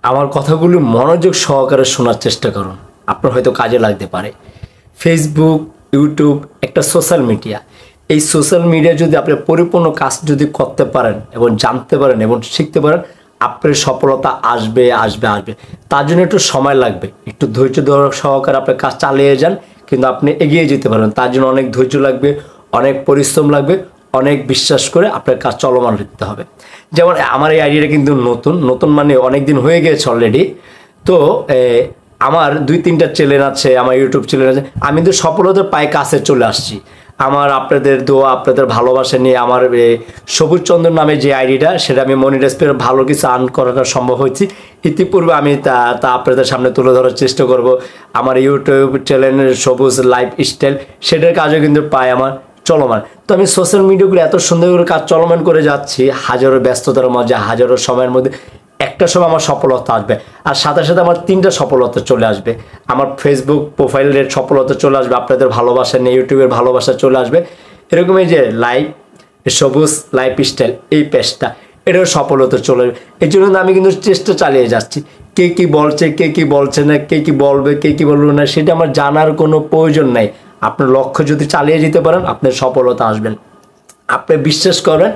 আমার কথাগুলো মনোযোগ সহকারে শোনার চেষ্টা করুন, আপনার হয়তো কাজে লাগতে পারে। ফেসবুক, ইউটিউব একটা সোশ্যাল মিডিয়া। এই সোশ্যাল মিডিয়া যদি আপনি পরিপূর্ণ কাজ যদি করতে পারেন এবং জানতে পারেন এবং শিখতে পারেন, আপনার সফলতা আসবে আসবে আসবে। তার জন্য একটু সময় লাগবে, একটু ধৈর্য সহকারে আপনার কাজ চালিয়ে যান, কিন্তু আপনি এগিয়ে যেতে পারেন। তার জন্য অনেক ধৈর্য লাগবে, অনেক পরিশ্রম লাগবে, অনেক বিশ্বাস করে আপনার কাজ চলমান রাখতে হবে। যেমন আমার এই আইডিয়াটা কিন্তু নতুন মানে অনেক দিন হয়ে গেছে অলরেডি। তো আমার 2-3টা চ্যানেল আছে, আমার ইউটিউব চ্যানেল আছে। আমি তো সফলতার পায়ে কাছে চলে আসছি। আমার আপনাদের দোয়া, আপনাদের ভালোবাসা নিয়ে আমার সবুজ চন্দ্র নামে যে আইডিটা, সেটা আমি মনিটাইজ করে ভালো কিছু আর্ন করাটা সম্ভব হয়েছি। ইতিপূর্বে আমি তা আপনাদের সামনে তুলে ধরার চেষ্টা করব। আমার ইউটিউব চ্যানেলের সবুজ লাইফস্টাইল, সেটার কাজও কিন্তু পায় আমার চলমান। তো আমি সোশ্যাল মিডিয়াগুলো এত সুন্দর করে কাজ চলমান করে যাচ্ছি, হাজারো ব্যস্ততার মাঝে, হাজারো সময়ের মধ্যে একটা সময় আমার সফলতা আসবে। আর সাথে সাথে আমার 3টা সফলতা চলে আসবে। আমার ফেসবুক প্রোফাইলের সফলতা চলে আসবে, আপনাদের ভালোবাসা নিয়ে ইউটিউবের ভালোবাসা চলে আসবে। এরকম এই যে সবুজ লাইফস্টাইল এই পেজটা, এটাও সফলতা চলে আসবে। এই জন্য আমি কিন্তু চেষ্টা চালিয়ে যাচ্ছি। কে কি বলছে, কে কি বলছে না, কে কি বলবে, কে কি বলবে না, সেটা আমার জানার কোনো প্রয়োজন নাই। আপনার লক্ষ্য যদি চালিয়ে যেতে পারেন, আপনার সফলতা আসবেন। আপনি বিশ্বাস করেন,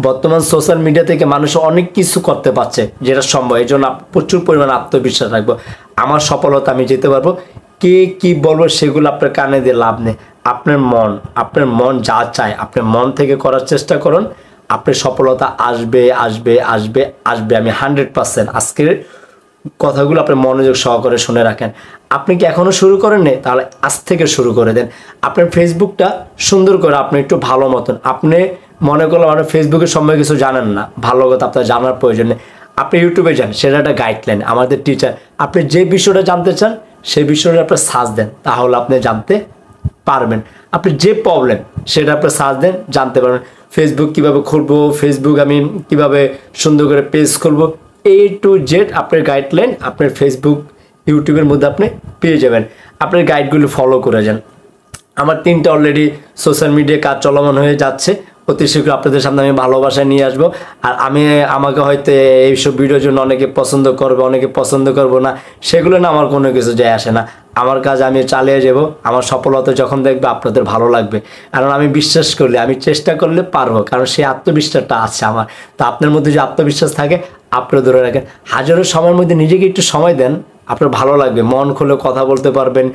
বর্তমান সোশ্যাল মিডিয়া থেকে মানুষ অনেক কিছু করতে পারছে, যেটা সম্ভব। এই জন্য প্রচুর পরিমাণে আত্মবিশ্বাস রাখবো। আমার সফলতা আমি যেতে পারবো। কে কি বলবো সেগুলো আপনার কানে দিয়ে লাভ নেই। আপনার মন যা চায়, আপনার মন থেকে করার চেষ্টা করুন। আপনার সফলতা আসবে আসবে আসবে আসবে। আমি 100% আজকের কথাগুলো আপনি মনোযোগ সহকারে শুনে রাখেন। আপনি কি এখনও শুরু করেননি? তাহলে আজ থেকে শুরু করে দেন। আপনার ফেসবুকটা সুন্দর করে আপনি একটু ভালো মতন, আপনি মনে করলাম আপনার ফেসবুকের সম্বন্ধে কিছু জানেন না, ভালো কথা আপনার জানার প্রয়োজন নেই। আপনি ইউটিউবে যান, সেটা একটা গাইডলাইন, আমাদের টিচার। আপনি যে বিষয়টা জানতে চান সেই বিষয়টা আপনি সার্চ দেন, তাহলে আপনি জানতে পারবেন। আপনি যে প্রবলেম সেটা আপনি সার্চ দেন, জানতে পারবেন। ফেসবুক কীভাবে খুলবো, ফেসবুক আমি কীভাবে সুন্দর করে পেজ খুলবো, A to Z আপনার গাইডলাইন আপনার ফেসবুক ইউটিউবের মধ্যে আপনি পেয়ে যাবেন। আপনার গাইডগুলো ফলো করে যান। আমার 3টা অলরেডি সোশ্যাল মিডিয়ায় কাজ চলমান হয়ে যাচ্ছে। অতি শীঘ্র আপনাদের সামনে আমি ভালোবাসায় নিয়ে আসবো। আর আমাকে হয়তো এইসব ভিডিওর জন্য অনেকে পছন্দ করবে, অনেকে পছন্দ করবো না, সেগুলো না আমার কোনো কিছু যায় আসে না। আমার কাজ আমি চালিয়ে যাব। আমার সফলতা যখন দেখবে আপনাদের ভালো লাগবে, কারণ আমি বিশ্বাস করলে, আমি চেষ্টা করলে পারবো, কারণ সেই আত্মবিশ্বাসটা আছে আমার। তো আপনার মধ্যে যে আত্মবিশ্বাস থাকে, আপনি ধরে রাখেন। হাজারো সময়ের মধ্যে নিজেকে একটু সময় দেন, আপনার ভালো লাগবে। মন খুলে কথা বলতে পারবেন,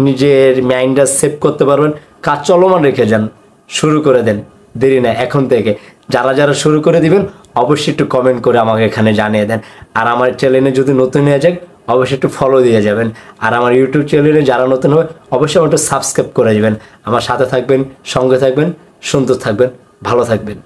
নিজের মাইন্ডটা সেভ করতে পারবেন। কাজ চলমান রেখে যান, শুরু করে দেন, দেরি না এখন থেকে। যারা যারা শুরু করে দিবেন অবশ্যই একটু কমেন্ট করে আমাকে এখানে জানিয়ে দেন। আর আমার চ্যানেলে যদি নতুন হয়ে যায় অবশ্যই একটু ফলো দিয়ে যাবেন। আর আমার ইউটিউব চ্যানেলে যারা নতুন হবে অবশ্যই আমার একটু সাবস্ক্রাইব করে যাবেন। আমার সাথে থাকবেন, সঙ্গে থাকবেন, সুন্দর থাকবেন, ভালো থাকবেন।